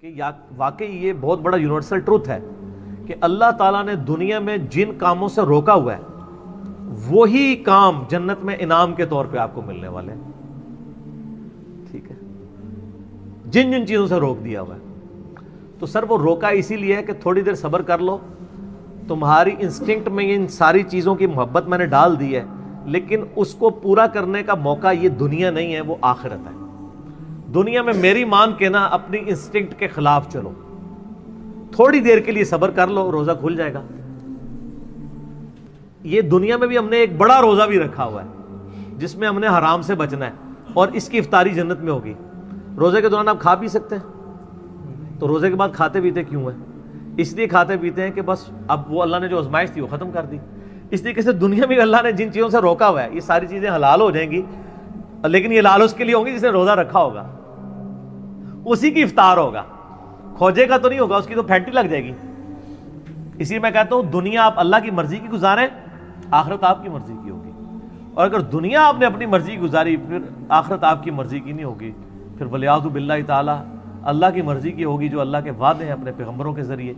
کہ واقعی یہ بہت بڑا یونیورسل ٹروتھ ہے کہ اللہ تعالیٰ نے دنیا میں جن کاموں سے روکا ہوا ہے وہی کام جنت میں انعام کے طور پہ آپ کو ملنے والے ہیں. ٹھیک ہے, جن جن چیزوں سے روک دیا ہوا ہے تو سر وہ روکا اسی لیے ہے کہ تھوڑی دیر صبر کر لو, تمہاری انسٹنکٹ میں ان ساری چیزوں کی محبت میں نے ڈال دی ہے, لیکن اس کو پورا کرنے کا موقع یہ دنیا نہیں ہے, وہ آخرت ہے. دنیا میں میری مان کے نا اپنی انسٹنکٹ کے خلاف چلو, تھوڑی دیر کے لیے صبر کر لو, روزہ کھل جائے گا. یہ دنیا میں بھی ہم نے ایک بڑا روزہ بھی رکھا ہوا ہے جس میں ہم نے حرام سے بچنا ہے, اور اس کی افطاری جنت میں ہوگی. روزے کے دوران آپ کھا پی سکتے ہیں, تو روزے کے بعد کھاتے پیتے کیوں ہیں؟ اس لیے کھاتے پیتے ہیں کہ بس اب وہ اللہ نے جو آزمائش تھی وہ ختم کر دی. اس طریقے سے دنیا میں اللہ نے جن چیزوں سے روکا ہوا ہے یہ ساری چیزیں حلال ہو جائیں گی, لیکن یہ لال اس کے لیے ہوں گی جس نے روزہ رکھا ہوگا, اسی کی افطار ہوگا. کھوجے کا تو نہیں ہوگا, اس کی تو پھینٹی لگ جائے گی. اسی لیے میں کہتا ہوں دنیا آپ اللہ کی مرضی کی گزاریں, آخرت آپ کی مرضی کی ہوگی. اور اگر دنیا آپ نے اپنی مرضی کی گزاری پھر آخرت آپ کی مرضی کی نہیں ہوگی, پھر ولیعوذ باللہ تعالی اللہ کی مرضی کی ہوگی, جو اللہ کے وعدے ہیں اپنے پیغمبروں کے ذریعے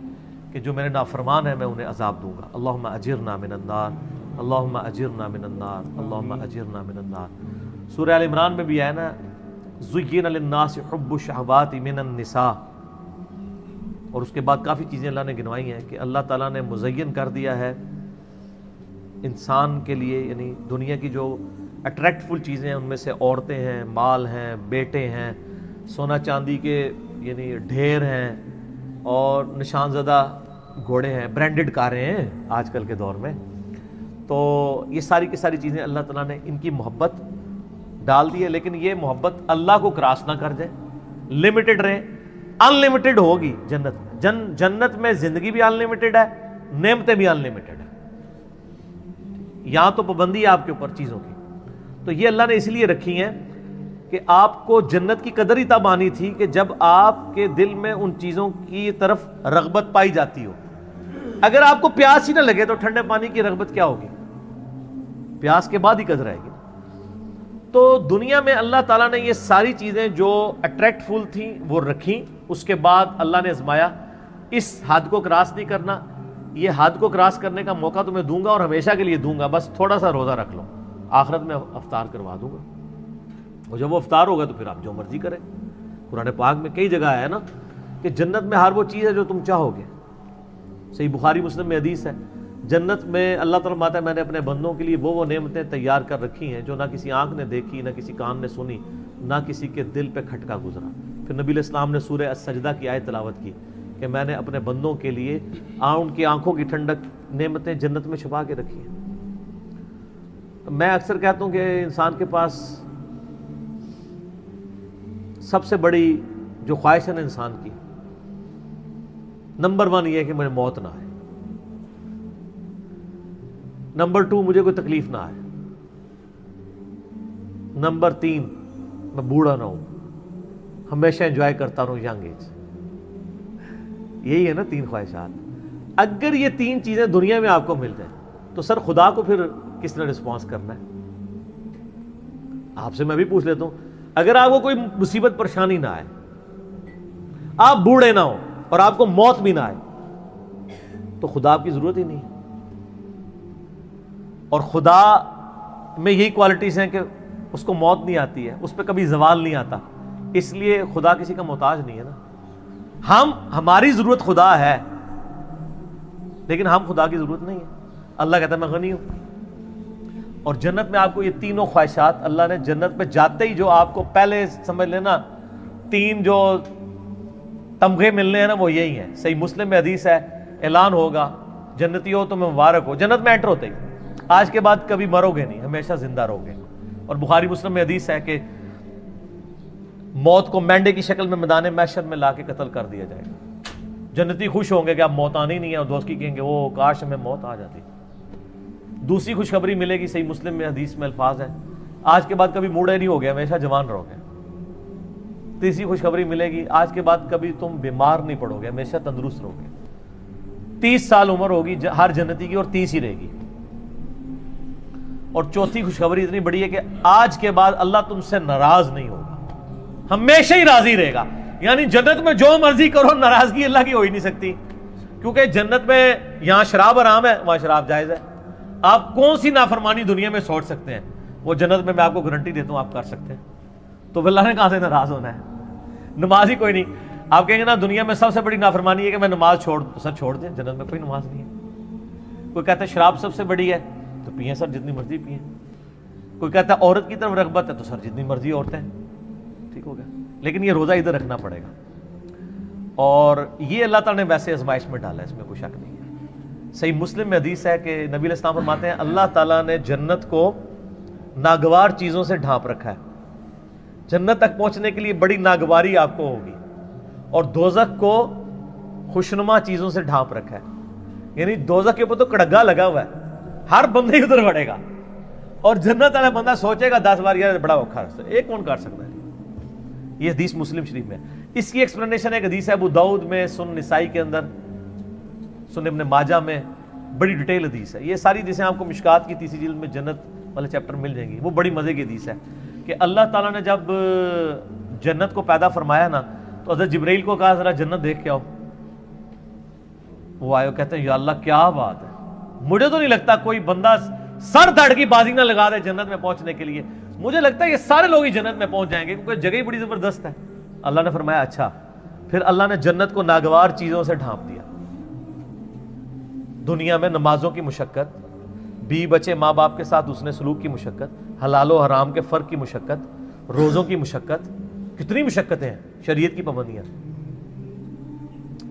کہ جو میرے نافرمان ہیں میں انہیں عذاب دوں گا. اللہم اجرنا من النار, اللہم اجرنا من النار, اللہم اجرنا من النار. سورہ آل عمران میں بھی ہے نا, زُيِّنَ لِلنَّاسِ حُبُّ الشَّهَوَاتِ مِنَ النِّسَاءِ, اور اس کے بعد کافی چیزیں اللہ نے گنوائی ہیں کہ اللہ تعالیٰ نے مزین کر دیا ہے انسان کے لیے, یعنی دنیا کی جو اٹریکٹفل چیزیں ہیں ان میں سے عورتیں ہیں, مال ہیں, بیٹے ہیں, سونا چاندی کے یعنی ڈھیر ہیں, اور نشان زدہ گھوڑے ہیں, برانڈڈ کاریں ہیں آج کل کے دور میں. تو یہ ساری کی ساری چیزیں اللہ تعالیٰ نے ان کی محبت ڈال دی ہے, لیکن یہ محبت اللہ کو کراس نہ کر جائے, لمیٹڈ رہے. ان لمیٹڈ ہوگی جنت میں, جنت میں زندگی بھی ان لمیٹڈ ہے, نعمتیں بھی ان لمیٹڈ ہے. یہاں تو پابندی ہے آپ کے اوپر چیزوں کی, تو یہ اللہ نے اس لیے رکھی ہیں کہ آپ کو جنت کی قدر ہی تب آنی تھی کہ جب آپ کے دل میں ان چیزوں کی طرف رغبت پائی جاتی ہو. اگر آپ کو پیاس ہی نہ لگے تو ٹھنڈے پانی کی رغبت کیا ہوگی؟ پیاس کے بعد ہی قدر آئے گی. تو دنیا میں اللہ تعالیٰ نے یہ ساری چیزیں جو اٹریکٹفل تھیں وہ رکھیں, اس کے بعد اللہ نے آزمایا اس حد کو کراس نہیں کرنا, یہ حد کو کراس کرنے کا موقع تمہیں دوں گا اور ہمیشہ کے لیے دوں گا, بس تھوڑا سا روزہ رکھ لو, آخرت میں افطار کروا دوں گا. اور جب وہ افطار ہوگا تو پھر آپ جو مرضی کریں. قرآن پاک میں کئی جگہ ہے نا کہ جنت میں ہر وہ چیز ہے جو تم چاہو گے. صحیح بخاری مسلم میں حدیث ہے, جنت میں اللہ تعالیٰ فرماتا ہے میں نے اپنے بندوں کے لیے وہ نعمتیں تیار کر رکھی ہیں جو نہ کسی آنکھ نے دیکھی, نہ کسی کان نے سنی, نہ کسی کے دل پہ کھٹکا گزرا. پھر نبی علیہ السلام نے سورہ السجدہ کی آیت تلاوت کی کہ میں نے اپنے بندوں کے لیے ان کی آنکھوں کی ٹھنڈک نعمتیں جنت میں چھپا کے رکھی ہیں. میں اکثر کہتا ہوں کہ انسان کے پاس سب سے بڑی جو خواہش ہے نا انسان کی, نمبر 1 یہ ہے کہ مجھے موت نہ آئے, نمبر 2 مجھے کوئی تکلیف نہ آئے, نمبر 3 میں بوڑھا نہ ہوں, ہمیشہ انجوائے کرتا رہوں ینگ ایج. یہی ہے نا 3 خواہشات. اگر یہ 3 چیزیں دنیا میں آپ کو مل جائیں تو سر خدا کو پھر کس نے رسپانس کرنا ہے؟ آپ سے میں بھی پوچھ لیتا ہوں, اگر آپ کو کوئی مصیبت پریشانی نہ آئے, آپ بوڑھے نہ ہو اور آپ کو موت بھی نہ آئے, تو خدا آپ کی ضرورت ہی نہیں ہے. اور خدا میں یہی کوالٹیز ہیں کہ اس کو موت نہیں آتی ہے, اس پہ کبھی زوال نہیں آتا, اس لیے خدا کسی کا محتاج نہیں ہے نا. ہماری ضرورت خدا ہے لیکن ہم خدا کی ضرورت نہیں ہے. اللہ کہتا ہے میں غنی ہوں. اور جنت میں آپ کو یہ تینوں خواہشات اللہ نے جنت میں جاتے ہی جو آپ کو پہلے سمجھ لینا 3 جو تمغے ملنے ہیں نا وہ یہی ہیں. صحیح مسلم میں حدیث ہے, اعلان ہوگا جنتی ہو تو میں مبارک ہو. جنت میں انٹر ہوتے ہی آج کے بعد کبھی مرو گے نہیں, ہمیشہ زندہ رہو گے. اور بخاری مسلم میں حدیث ہے کہ موت کو مینڈے کی شکل میں میدان محشر میں لا کے قتل کر دیا جائے گا. جنتی خوش ہوں گے کہ اب موت آنی نہیں ہے, اور دوست کی کہیں گے وہ کاش ہمیں موت آ جاتی. دوسری خوشخبری ملے گی, صحیح مسلم میں حدیث میں الفاظ ہیں, آج کے بعد کبھی بوڑھے نہیں ہوگے, ہمیشہ جوان رہو گے. تیسری خوشخبری ملے گی, آج کے بعد کبھی تم بیمار نہیں پڑو گے, ہمیشہ تندرست رہو گے. 30 سال عمر ہوگی ہر جنتی کی اور 30 ہی رہے گی. اور چوتھی خوشخبری اتنی بڑی ہے کہ آج کے بعد اللہ تم سے ناراض نہیں ہوگا, ہمیشہ ہی راضی رہے گا. یعنی جنت میں جو مرضی کرو ناراضگی اللہ کی ہو ہی نہیں سکتی، کیونکہ جنت میں یہاں شراب حرام ہے، وہاں شراب جائز ہے. آپ کون سی نافرمانی دنیا میں سوچ سکتے ہیں، وہ جنت میں آپ کو گارنٹی دیتا ہوں آپ کر سکتے ہیں. تو پھر اللہ نے کہاں سے ناراض ہونا ہے؟ نماز ہی کوئی نہیں. آپ کہیں گے نا دنیا میں سب سے بڑی نافرمانی ہے کہ میں نماز چھوڑ دوں، سر چھوڑ دیں، جنت میں کوئی نماز نہیں ہے. کوئی کہتا ہے شراب سب سے بڑی ہے تو پئیں سر، جتنی مرضی پئیں. کوئی کہتا ہے عورت کی طرف رغبت ہے تو سر جتنی مرضی عورتیں. ٹھیک ہو گیا، لیکن یہ روزہ ادھر رکھنا پڑے گا. اور یہ اللہ تعالیٰ نے ویسے آزمائش میں ڈالا ہے، اس میں کوئی شک نہیں ہے. صحیح مسلم میں حدیث ہے کہ نبی علیہ السلام فرماتے ہیں اللہ تعالیٰ نے جنت کو ناگوار چیزوں سے ڈھانپ رکھا ہے. جنت تک پہنچنے کے لیے بڑی ناگواری آپ کو ہوگی، اور دوزخ کو خوشنما چیزوں سے ڈھانپ رکھا ہے. یعنی دوزخ کے اوپر تو کڑگا لگا ہوا ہے، ہر بندے ادھر بڑھے گا، اور جنت والا بندہ سوچے گا 10 بار یار بڑا اوکھا رستہ ایک کون کاٹ سکتا ہے. یہ حدیث مسلم شریف میں. اس کی ایکسپلینیشن ایک حدیث ہے ابو داؤد میں، سنن نسائی کے اندر، سنن ابن ماجہ میں، بڑی ڈیٹیل حدیث ہے. یہ ساری حدیثیں آپ کو مشکات کی تیسری جلد میں جنت والے چیپٹر مل جائیں گی. وہ بڑی مزے کی حدیث ہے کہ اللہ تعالیٰ نے جب جنت کو پیدا فرمایا نا تو حضرت جبرائیل کو کہا ذرا جنت دیکھ کے آؤ. وہ آئے کہتے ہیں یا اللہ کیا بات ہے، مجھے تو نہیں لگتا کوئی بندہ سر دھڑ کی بازی نہ لگا دے جنت میں پہنچنے کے لیے. مجھے لگتا ہے یہ سارے لوگ ہی جنت میں پہنچ جائیں گے کیونکہ جگہ ہی بڑی زبردست ہے. اللہ نے فرمایا اچھا. پھر اللہ نے جنت کو ناگوار چیزوں سے ڈھانپ دیا. دنیا میں نمازوں کی مشقت، بیوی بچے ماں باپ کے ساتھ اس نے سلوک کی مشقت، حلال و حرام کے فرق کی مشقت، روزوں کی مشقت، کتنی مشقتیں ہیں، شریعت کی پابندیاں.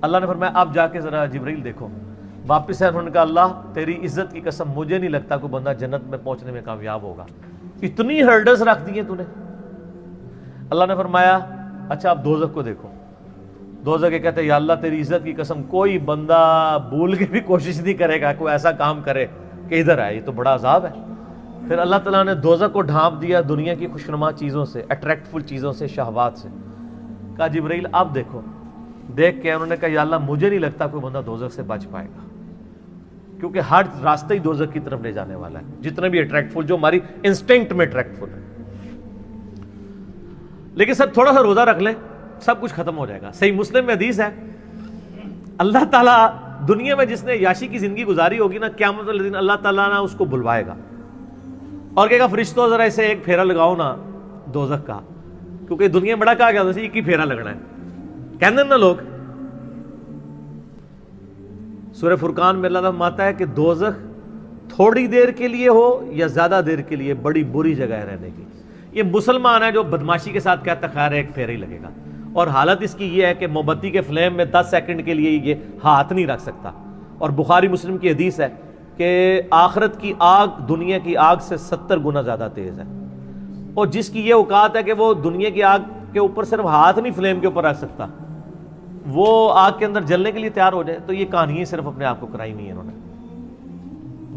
اللہ نے فرمایا اب جا کے ذرا جبرائیل دیکھو. واپس ہے، انہوں نے کہا اللہ تیری عزت کی قسم مجھے نہیں لگتا کوئی بندہ جنت میں پہنچنے میں کامیاب ہوگا، اتنی ہرڈلز رکھ دی ہیں تو نے. اللہ نے فرمایا اچھا اب دوزخ کو دیکھو. دوزخ کے کہتے ہیں یا اللہ تیری عزت کی قسم کوئی بندہ بھول کے بھی کوشش نہیں کرے گا کوئی ایسا کام کرے کہ ادھر آئے، یہ تو بڑا عذاب ہے. پھر اللہ تعالیٰ نے دوزخ کو ڈھانپ دیا دنیا کی خوشنما چیزوں سے، اٹریکٹفل چیزوں سے، شہوات سے. کہا جبرائیل اب دیکھو. دیکھ کے انہوں نے کہا یا اللہ مجھے نہیں لگتا کوئی بندہ دوزخ سے بچ پائے گا، کیونکہ ہر راستہ ہی دوزخ کی طرف لے جانے والا ہے، جتنے بھی اٹریکٹفل جو ہماری انسٹنکٹ میں اٹریکٹفل ہے. لیکن سر تھوڑا سا روزہ رکھ لیں سب کچھ ختم ہو جائے گا. صحیح مسلم میں حدیث ہے اللہ تعالیٰ دنیا میں جس نے یاشی کی زندگی گزاری ہوگی نا، قیامت والے دن اللہ تعالیٰ نا اس کو بلوائے گا اور کہے گا فرشتوں ذرا اسے ایک پھیرا لگاؤ نا دوزخ کا، کیونکہ دنیا میں بڑا کہا گیا ایک ہی پھیرا لگنا ہے. کہتے ہیں نا لوگ. سورہ فرقان میں اللہ تعالیٰ فرماتا ہے کہ دوزخ تھوڑی دیر کے لیے ہو یا زیادہ دیر کے لیے بڑی بری جگہ ہے رہنے کی. یہ مسلمان ہے جو بدماشی کے ساتھ کہتا ہے خیر ایک پھیرا ہی لگے گا، اور حالت اس کی یہ ہے کہ موم بتی کے فلیم میں 10 سیکنڈ کے لیے یہ ہاتھ نہیں رکھ سکتا. اور بخاری مسلم کی حدیث ہے کہ آخرت کی آگ دنیا کی آگ سے 70 گنا زیادہ تیز ہے، اور جس کی یہ اوقات ہے کہ وہ دنیا کی آگ کے اوپر صرف ہاتھ نہیں فلیم کے اوپر رکھ سکتا، وہ آگ کے اندر جلنے کے لیے تیار ہو جائے. تو یہ کہانیاں صرف اپنے آپ کو کرائی نہیں ہے انہوں نے.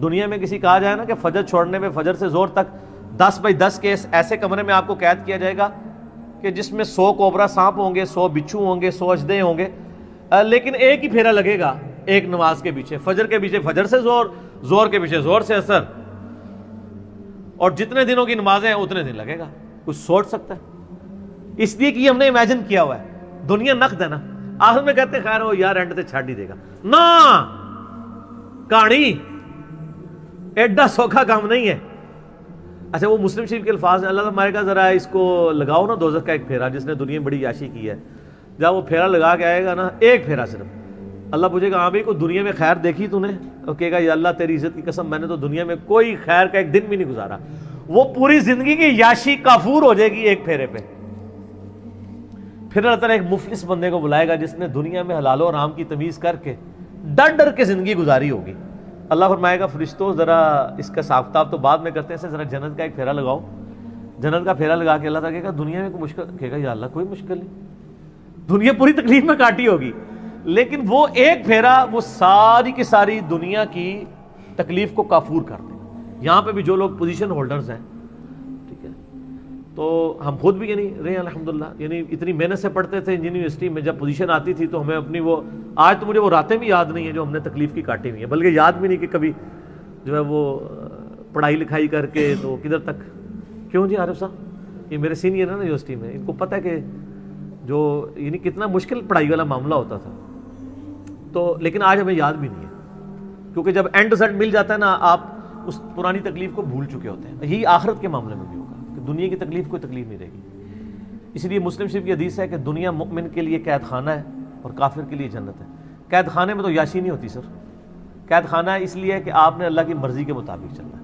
دنیا میں کسی کہا جائے نا کہ فجر چھوڑنے میں فجر سے زور تک 10 بائی 10 کے ایسے کمرے میں آپ کو قید کیا جائے گا کہ جس میں 100 کوبرا سانپ ہوں گے، 100 بچھو ہوں گے، 100 اژدھے ہوں گے، لیکن ایک ہی پھیرا لگے گا ایک نماز کے پیچھے. فجر کے پیچھے فجر سے زور، زور کے پیچھے زور سے اثر، اور جتنے دنوں کی نمازیں ہیں اتنے دن لگے گا. کچھ سوچ سکتا ہے؟ اس لیے کہ یہ ہم نے امیجن کیا ہوا ہے. دنیا نقد ہے نا، آخر میں کہتے خیر ہو یار اینڈ تے چھڈ ہی دے گا نا. کہانی ایڈا سوکھا کام نہیں ہے. اچھا وہ مسلم شریف کے الفاظ ہیں، اللہ ہمارے کا ذرا اس کو لگاؤ نا دوزخ کا ایک پھیرا جس نے دنیا میں بڑی عیاشی کی ہے. جب وہ پھیرا لگا کے آئے گا نا، ایک پھیرا صرف، اللہ پوچھے گا ہاں بھائی کوئی دنیا میں خیر دیکھی تو نے؟ اور کہے گا یا اللہ تیری عزت کی قسم میں نے تو دنیا میں کوئی خیر کا ایک دن بھی نہیں گزارا. وہ پوری زندگی کی عیاشی کافور ہو جائے گی ایک پھیرے پہ. پھر اللہ تعالیٰ ایک مفلس بندے کو بلائے گا جس نے دنیا میں حلال و حرام کی تمیز کر کے ڈر ڈر کے زندگی گزاری ہوگی. اللہ فرمائے گا فرشتوں ذرا اس کا حساب کتاب تو بعد میں کرتے ہیں، ذرا جنت کا ایک پھیرا لگاؤ. جنت کا پھیرا لگا کے اللہ تعالیٰ کہے گا دنیا میں کوئی مشکل، کہے گا یا اللہ کوئی مشکل نہیں، دنیا پوری تکلیف میں کاٹی ہوگی، لیکن وہ ایک پھیرا وہ ساری کی ساری دنیا کی تکلیف کو کافور کر دے. یہاں پہ بھی جو لوگ پوزیشن ہولڈرز ہیں، ٹھیک ہے، تو ہم خود بھی یعنی رہے الحمدللہ، یعنی اتنی محنت سے پڑھتے تھے انجینئرنگ یونیورسٹی میں، جب پوزیشن آتی تھی تو ہمیں اپنی وہ آج تو مجھے وہ راتیں بھی یاد نہیں ہیں جو ہم نے تکلیف کی کاٹی ہوئی ہیں، بلکہ یاد بھی نہیں کہ کبھی جو ہے وہ پڑھائی لکھائی کر کے تو کدھر تک. کیوں جی عارف صاحب یہ میرے سینئر ہیں نا یونیورسٹی میں، ان کو پتہ ہے کہ جو یعنی کتنا مشکل پڑھائی والا معاملہ ہوتا تھا. تو لیکن آج ہمیں یاد بھی نہیں ہے, کیونکہ جب اینڈ رزلٹ مل جاتا ہے نا, آپ اس پرانی تکلیف کو بھول چکے ہوتے ہیں. یہی آخرت کے معاملے میں بھی ہوگا کہ دنیا کی تکلیف کوئی تکلیف نہیں رہے گی. اس لیے مسلم شریف کی حدیث ہے کہ دنیا مؤمن کے لیے قید خانہ ہے اور کافر کے لیے جنت ہے. قید خانے میں تو یاشی نہیں ہوتی سر. قید خانہ ہے اس لیے کہ آپ نے اللہ کی مرضی کے مطابق چلنا ہے.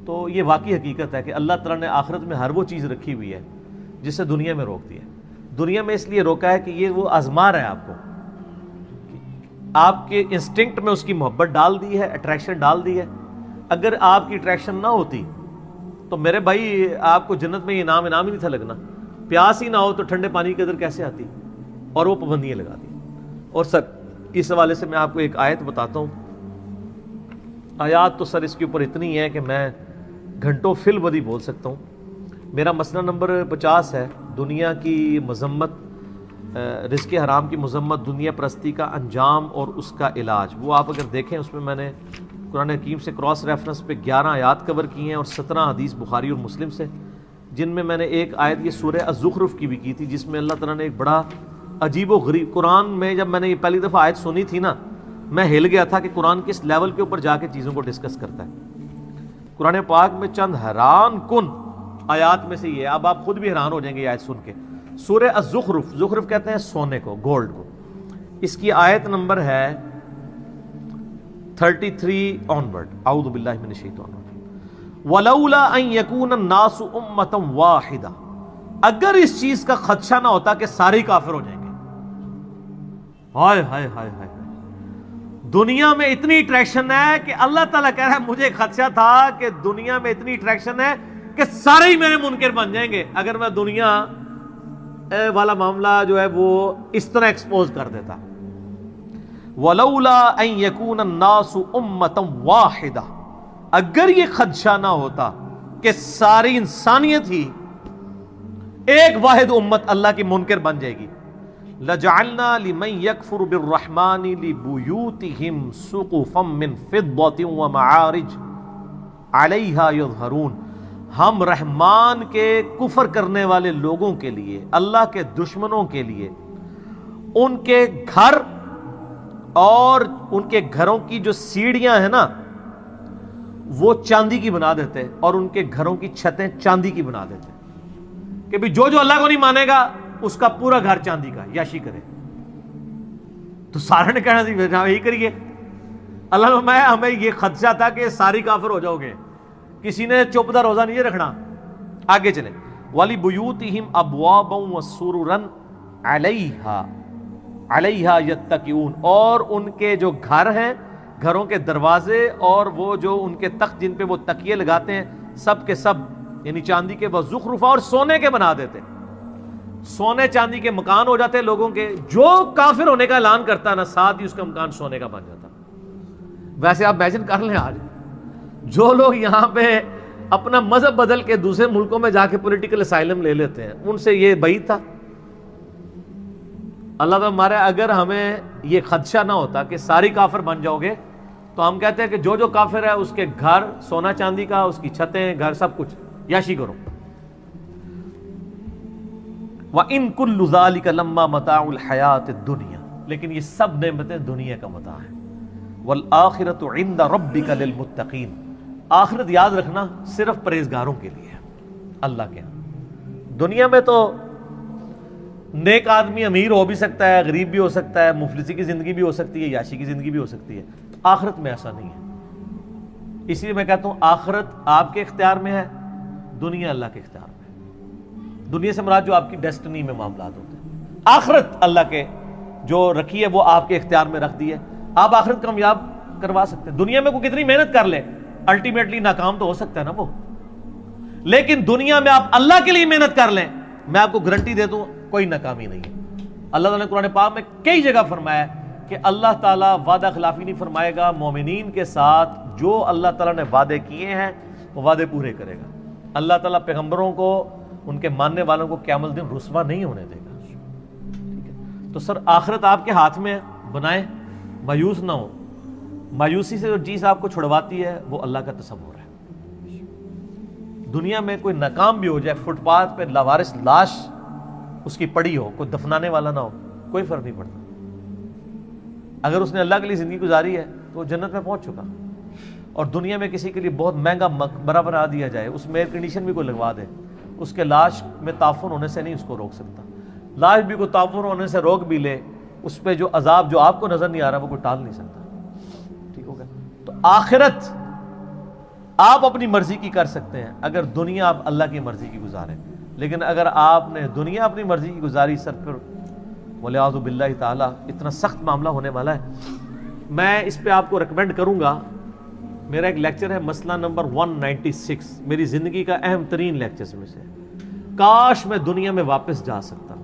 تو یہ واقعی حقیقت ہے کہ اللہ تعالیٰ نے آخرت میں ہر وہ چیز رکھی ہوئی ہے جس سے دنیا میں روک دی ہے. دنیا میں اس لیے روکا ہے کہ یہ وہ آزما رہا ہے آپ کو, آپ کے انسٹنکٹ میں اس کی محبت ڈال دی ہے, اٹریکشن ڈال دی ہے. اگر آپ کی اٹریکشن نہ ہوتی تو میرے بھائی آپ کو جنت میں یہ انعام ہی نہیں تھا لگنا. پیاس ہی نہ ہو تو ٹھنڈے پانی کی قدر کیسے آتی, اور وہ پابندیاں لگا دی. اور سر اس حوالے سے میں آپ کو ایک آیت بتاتا ہوں. آیات تو سر اس کے اوپر اتنی ہے کہ میں گھنٹوں فی البدی بول سکتا ہوں. میرا مسئلہ نمبر 50 ہے, دنیا کی مذمت, رزق حرام کی مذمت, دنیا پرستی کا انجام اور اس کا علاج. وہ آپ اگر دیکھیں اس میں نے قرآن حکیم سے کراس ریفرنس پہ 11 آیات کور کی ہیں اور 17 حدیث بخاری اور مسلم سے, جن میں نے ایک آیت یہ سورہ الزخرف کی بھی کی تھی, جس میں اللہ تعالیٰ نے ایک بڑا عجیب و غریب, قرآن میں جب میں نے یہ پہلی دفعہ آیت سنی تھی نا, میں ہل گیا تھا کہ قرآن کس لیول کے اوپر جا کے چیزوں کو ڈسکس کرتا ہے. قرآن پاک میں چند حیران کن آیات میں سے یہ, اب آپ خود بھی حیران ہو جائیں گے یہ آیت سن کے. سورہ الزخرف, زخرف کہتے ہیں سونے کو, گولڈ کو. اس کی آیت نمبر ہے 33 آنورڈ. اعوذ باللہ من الشیطان الرجیم. ولولا ان یکون الناس امۃ واحدہ, اگر اس چیز کا خدشہ نہ ہوتا کہ سارے ہی کافر ہو جائیں گے. ہائے ہائے ہائے ہائے, دنیا میں اتنی اٹریکشن ہے کہ اللہ تعالیٰ کہہ رہا ہے مجھے خدشہ تھا کہ دنیا میں اتنی اٹریکشن ہے کہ سارے ہی میرے منکر بن جائیں گے اگر میں دنیا والا معاملہ جو ہے وہ اس طرح ایکسپوز کر دیتا. وَلَوْلَا أَن يَكُونَ النَّاسُ أُمَّةً وَاحِدَةً, اگر یہ خدشہ نہ ہوتا کہ ساری انسانیت ہی ایک واحد امت اللہ کی منکر بن جائے گی. لَجَعَلْنَا لِمَن يَكْفُرُ بِالرَّحْمَنِ لِبُيُوتِهِمْ سُقُفًا مِّن فِضَّةٍ وَمَعَارِجَ عَلَيْهَا يَظْهَرُونَ, ہم رحمان کے کفر کرنے والے لوگوں کے لیے, اللہ کے دشمنوں کے لیے, ان کے گھر اور ان کے گھروں کی جو سیڑھیاں ہیں نا وہ چاندی کی بنا دیتے, اور ان کے گھروں کی چھتیں چاندی کی بنا دیتے کہ بھی جو اللہ کو نہیں مانے گا اس کا پورا گھر چاندی کا, یاشی کرے. تو سارے نے کہنا تھی یہی کریے. اللہ میں ہمیں یہ خدشہ تھا کہ ساری کافر ہو جاؤ گے, کسی نے چوپدہ روزہ نہیں رکھنا. آگے چلیں. وَلِبُيُوتِهِمْ أَبْوَابًا وَسُرُرًا عَلَيْهَا يَتَّكِئُونَ, اور ان کے جو گھر ہیں, گھروں کے دروازے اور وہ جو ان کے تخت جن پہ وہ تکیے لگاتے ہیں, سب کے سب یعنی چاندی کے, وَزُخْرُفًا, اور سونے کے بنا دیتے. سونے چاندی کے مکان ہو جاتے لوگوں کے. جو کافر ہونے کا اعلان کرتا نا, ساتھ ہی اس کا مکان سونے کا بن جاتا. ویسے آپ امیجن کر لیں, آج جو لوگ یہاں پہ اپنا مذہب بدل کے دوسرے ملکوں میں جا کے پولیٹیکل اسائلم لے لیتے ہیں, ان سے یہ بعید تھا. اللہ تعالیٰ ہمارے, اگر ہمیں یہ خدشہ نہ ہوتا کہ ساری کافر بن جاؤ گے تو ہم کہتے ہیں کہ جو کافر ہے اس کے گھر سونا چاندی کا, اس کی چھتیں, گھر, سب کچھ یاشی کرو. وَإِن كُلُّ ذَلِكَ لَمَّا مَتَاعُ الْحَيَاةِ الدُّنْيَا, لیکن یہ سب نعمتیں دنیا کا متاع ہیں. وَالْآخِرَةُ عِنْدَ رَبِّكَ لِلْمُتَّقِينَ, آخرت یاد رکھنا صرف پرہیزگاروں کے لیے ہے اللہ کے. دنیا میں تو نیک آدمی امیر ہو بھی سکتا ہے, غریب بھی ہو سکتا ہے, مفلسی کی زندگی بھی ہو سکتی ہے, یاشی کی زندگی بھی ہو سکتی ہے. آخرت میں ایسا نہیں ہے. اسی لیے میں کہتا ہوں آخرت آپ کے اختیار میں ہے, دنیا اللہ کے اختیار میں ہے. دنیا سے مراد جو آپ کی ڈیسٹنی میں معاملات ہوتے ہیں, آخرت اللہ کے جو رکھی ہے وہ آپ کے اختیار میں رکھ دی ہے. آپ آخرت کامیاب کروا سکتے ہیں. دنیا میں کوئی کتنی محنت کر لے الٹیمیٹلی ناکام تو ہو سکتا ہے نا وہ, لیکن دنیا میں آپ اللہ کے لیے محنت کر لیں, میں آپ کو گارنٹی دے دوں کوئی ناکامی نہیں ہے. اللہ تعالیٰ نے قرآن پاک میں کئی جگہ فرمایا کہ اللہ تعالیٰ وعدہ خلافی نہیں فرمائے گا. مومنین کے ساتھ جو اللہ تعالیٰ نے وعدے کیے ہیں وہ وعدے پورے کرے گا. اللہ تعالیٰ پیغمبروں کو, ان کے ماننے والوں کو قیامت الدین رسوا نہیں ہونے دے گا. ٹھیک ہے, تو سر آخرت آپ کے ہاتھ میں ہے, بنائیں, مایوس نہ ہو. مایوسی سے جو چیز آپ کو چھڑواتی ہے وہ اللہ کا تصور ہے. دنیا میں کوئی ناکام بھی ہو جائے, فٹ پاتھ پہ لاوارث لاش اس کی پڑی ہو، کوئی دفنانے والا نہ ہو، کوئی فرق نہیں پڑتا. اگر اس نے اللہ کے لیے زندگی گزاری ہے تو وہ جنت میں پہنچ چکا. اور دنیا میں کسی کے لیے بہت مہنگا مقبرہ بنا دیا جائے، اس میں ایئر کنڈیشن بھی کوئی لگوا دے، اس کے لاش میں تعفن ہونے سے نہیں اس کو روک سکتا. لاش بھی کوئی تعفن ہونے سے روک بھی لے، اس پہ جو عذاب جو آپ کو نظر نہیں آ رہا وہ کوئی ٹال نہیں سکتا. ٹھیک ہو گیا؟ تو آخرت آپ اپنی مرضی کی کر سکتے ہیں اگر دنیا آپ اللہ کی مرضی کی گزاریں. لیکن اگر آپ نے دنیا اپنی مرضی کی گزاری سر پر ولیعوذ باللہ تعالیٰ اتنا سخت معاملہ ہونے والا ہے. میں اس پہ آپ کو ریکمینڈ کروں گا، میرا ایک لیکچر ہے مسئلہ نمبر 196، میری زندگی کا اہم ترین لیکچرز میں سے. کاش میں دنیا میں واپس جا سکتا.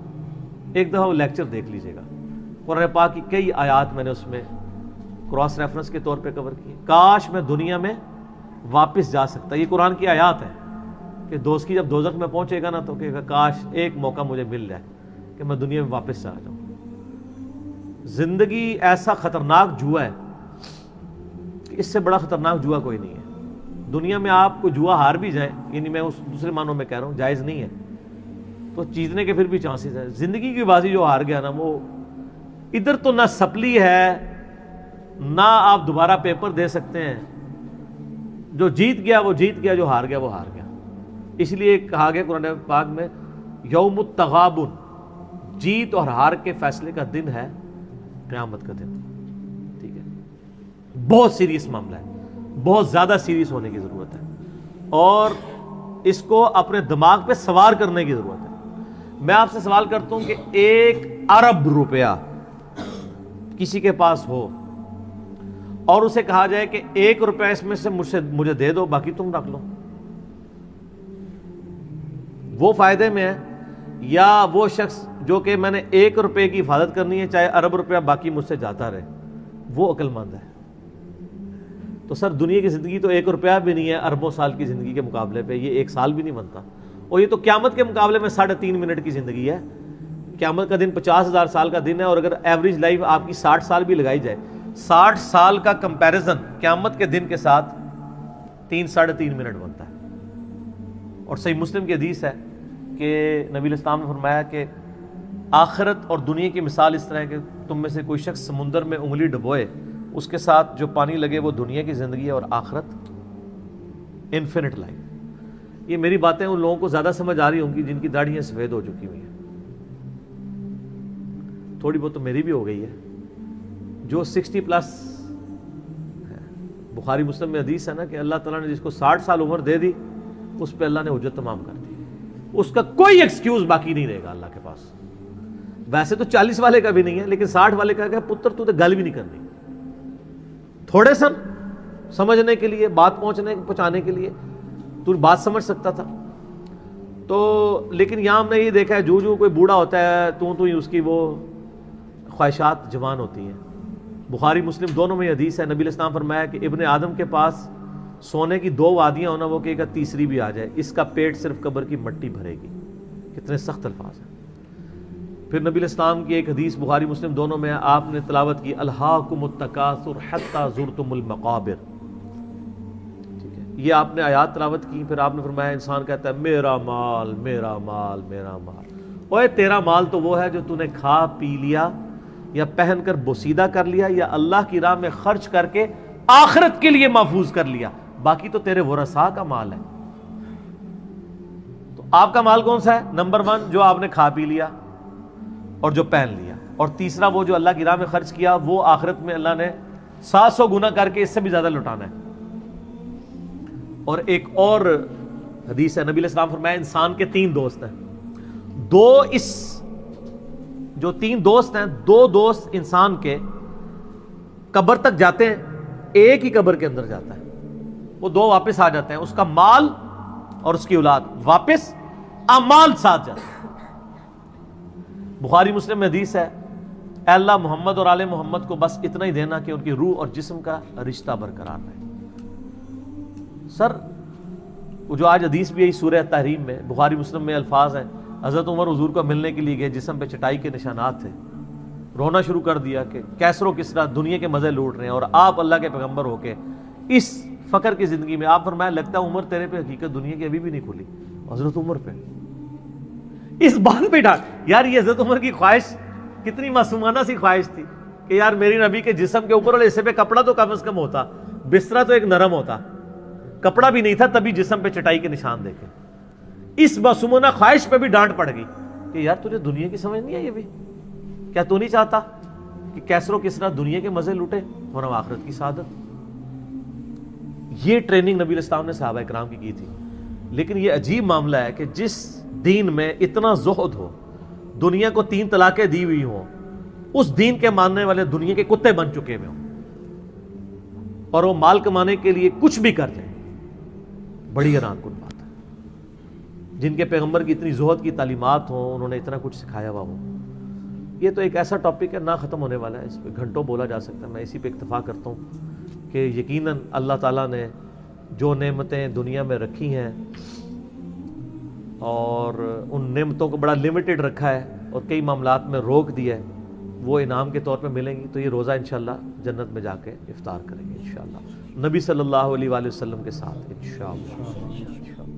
ایک دفعہ وہ لیکچر دیکھ لیجئے گا. قرآن پاک کی کئی آیات میں نے اس میں کراس ریفرنس کے طور پہ کور کی. کاش میں دنیا میں واپس جا سکتا. یہ قرآن کی آیات ہے کہ دوست کی جب دوزخ میں پہنچے گا نا تو کہے گا کاش ایک موقع مجھے مل جائے کہ میں دنیا میں واپس چلا جاؤں. زندگی ایسا خطرناک جوا ہے کہ اس سے بڑا خطرناک جوا کوئی نہیں ہے. دنیا میں آپ کو جوا ہار بھی جائیں، یعنی میں اس دوسرے معنوں میں کہہ رہا ہوں جائز نہیں ہے، تو جیتنے کے پھر بھی چانسز ہیں. زندگی کی بازی جو ہار گیا نا، وہ ادھر تو نہ سپلی ہے نہ آپ دوبارہ پیپر دے سکتے ہیں. جو جیت گیا وہ جیت گیا، جو ہار گیا وہ ہار گیا. اس لیے کہا گیا قرآن پاک میں یوم التغابن، جیت اور ہار کے فیصلے کا دن ہے قیامت کا دن. ٹھیک ہے؟ بہت سیریس معاملہ ہے، بہت زیادہ سیریس ہونے کی ضرورت ہے، اور اس کو اپنے دماغ پہ سوار کرنے کی ضرورت ہے. میں آپ سے سوال کرتا ہوں کہ 1 ارب روپیہ کسی کے پاس ہو اور اسے کہا جائے کہ 1 روپیہ اس میں سے مجھے دے دو، باقی تم رکھ لو، وہ فائدے میں ہے یا وہ شخص جو کہ میں نے 1 روپے کی حفاظت کرنی ہے چاہے ارب روپیہ باقی مجھ سے جاتا رہے، وہ عقل مند ہے؟ تو سر دنیا کی زندگی تو 1 روپیہ بھی نہیں ہے اربوں سال کی زندگی کے مقابلے پہ. یہ 1 سال بھی نہیں بنتا، اور یہ تو قیامت کے مقابلے میں 3.5 منٹ کی زندگی ہے. قیامت کا دن 50,000 سال کا دن ہے، اور اگر ایوریج لائف آپ کی 60 سال بھی لگائی جائے، 60 سال کا کمپیریزن قیامت کے دن کے ساتھ 3-3.5 منٹ بنتا ہے. اور صحیح مسلم کی حدیث ہے کہ نبی علیہ السلام نے فرمایا کہ آخرت اور دنیا کی مثال اس طرح ہے کہ تم میں سے کوئی شخص سمندر میں انگلی ڈبوئے، اس کے ساتھ جو پانی لگے وہ دنیا کی زندگی ہے، اور آخرت انفینٹ لائف. یہ میری باتیں ان لوگوں کو زیادہ سمجھ آ رہی ہوں گی جن کی داڑھیاں سفید ہو چکی ہوئی ہیں. تھوڑی بہت تو میری بھی ہو گئی ہے. جو 60 پلس ہے، بخاری مسلم میں حدیث ہے نا کہ اللہ تعالیٰ نے جس کو 60 سال عمر دے دی اس پہ اللہ نے حجت تمام کر دی. اس کا کوئی ایکسکیوز باقی نہیں رہے گا اللہ کے پاس. ویسے تو 40 والے کا بھی نہیں ہے، لیکن 60 والے کا کہ پتر تو گل بھی نہیں کرنی. تھوڑے سن سمجھنے کے لیے، بات پہنچانے کے لیے تو بات سمجھ سکتا تھا. تو لیکن یہاں ہم نے یہ دیکھا ہے جو کوئی بوڑھا ہوتا ہے تو ہی اس کی وہ خواہشات جوان ہوتی ہیں. بخاری مسلم دونوں میں حدیث ہے، نبی علیہ السلام فرمایا کہ ابن آدم کے پاس سونے کی 2 وادیاں ہونا، وہ کہے گا تیسری بھی آ جائے، اس کا پیٹ صرف قبر کی مٹی بھرے گی. کتنے سخت الفاظ ہیں. پھر نبی علیہ السلام کی ایک حدیث بخاری مسلم دونوں میں آپ نے تلاوت کی الہاکم التکاثر حتی زرتم المقابر. ٹھیک ہے، یہ آپ نے آیات تلاوت کی. پھر آپ نے فرمایا انسان کہتا ہے میرا مال میرا مال میرا مال. اوے تیرا مال تو وہ ہے جو تو نے کھا پی لیا یا پہن کر بوسیدہ کر لیا یا اللہ کی راہ میں خرچ کر کے آخرت کے لیے محفوظ کر لیا، باقی تو تیرے ورثاء کا مال ہے. تو آپ کا مال کون سا ہے؟ نمبر 1 جو آپ نے کھا پی لیا اور جو پہن لیا، اور تیسرا وہ جو اللہ کی راہ میں خرچ کیا، وہ آخرت میں اللہ نے 700 گنا کر کے اس سے بھی زیادہ لٹانا ہے. اور ایک اور حدیث ہے، نبی علیہ السلام فرمایا انسان کے 3 دوست ہیں. جو 3 دوست ہیں، 2 دوست انسان کے قبر تک جاتے ہیں، ایک ہی قبر کے اندر جاتا ہے، وہ 2 واپس آ جاتے ہیں. اس کا مال اور اس کی اولاد واپس، اعمال ساتھ جاتے ہیں. بخاری مسلم میں حدیث ہے اے اللہ محمد اور آل محمد کو بس اتنا ہی دینا کہ ان کی روح اور جسم کا رشتہ برقرار رہے. سر وہ جو آج حدیث بھی ہے سورہ تحریم میں، بخاری مسلم میں الفاظ ہیں حضرت عمر حضور کو ملنے کے لیے گئے، جسم پہ چٹائی کے نشانات تھے، رونا شروع کر دیا کہ کیسر و کسرا دنیا کے مزے لوٹ رہے ہیں اور آپ اللہ کے پیغمبر ہو کے اس فقر کی زندگی میں. آپ فرمایا لگتا ہے عمر تیرے پہ حقیقت دنیا کی ابھی بھی نہیں کھلی. حضرت عمر پہ اس بات پہ ڈانٹ. یار یہ حضرت عمر کی خواہش کتنی معصومانہ سی خواہش تھی کہ یار میری نبی کے جسم کے اوپر والے حصے پہ کپڑا تو کم از کم ہوتا, بسترا تو ایک نرم ہوتا, کپڑا بھی نہیں تھا تبھی جسم پہ چٹائی کے نشان دیکھے. اس معصومانہ خواہش پہ بھی ڈانٹ پڑ گئی کہ یار تجھے دنیا کی سمجھ نہیں ہے, یہ بھی کیا تو نہیں چاہتا کہ کیسر و کسرا دنیا کے مزے لوٹے اور ہم آخرت کی سعادت. یہ ٹریننگ نبی علیہ السلام نے صحابہ کرام کی تھی. لیکن یہ عجیب معاملہ ہے کہ جس دین میں اتنا زہد ہو, دنیا کو 3 طلاقیں دی ہوئی ہوں, اس دین کے ماننے والے دنیا کے کتے بن چکے ہوئے ہوں اور وہ مال کمانے کے لیے کچھ بھی کر دیں. بڑی حیران کن بات ہے. جن کے پیغمبر کی اتنی زہد کی تعلیمات ہوں, انہوں نے اتنا کچھ سکھایا ہوا ہو. یہ تو ایک ایسا ٹاپک ہے نہ ختم ہونے والا ہے, اس پہ گھنٹوں بولا جا سکتا ہے. میں اسی پہ اکتفا کرتا ہوں کہ یقیناً اللہ تعالیٰ نے جو نعمتیں دنیا میں رکھی ہیں اور ان نعمتوں کو بڑا لمیٹڈ رکھا ہے اور کئی معاملات میں روک دیا ہے, وہ انعام کے طور پہ ملیں گی. تو یہ روزہ انشاءاللہ جنت میں جا کے افطار کریں گے انشاءاللہ, نبی صلی اللہ علیہ وآلہ وسلم کے ساتھ انشاءاللہ.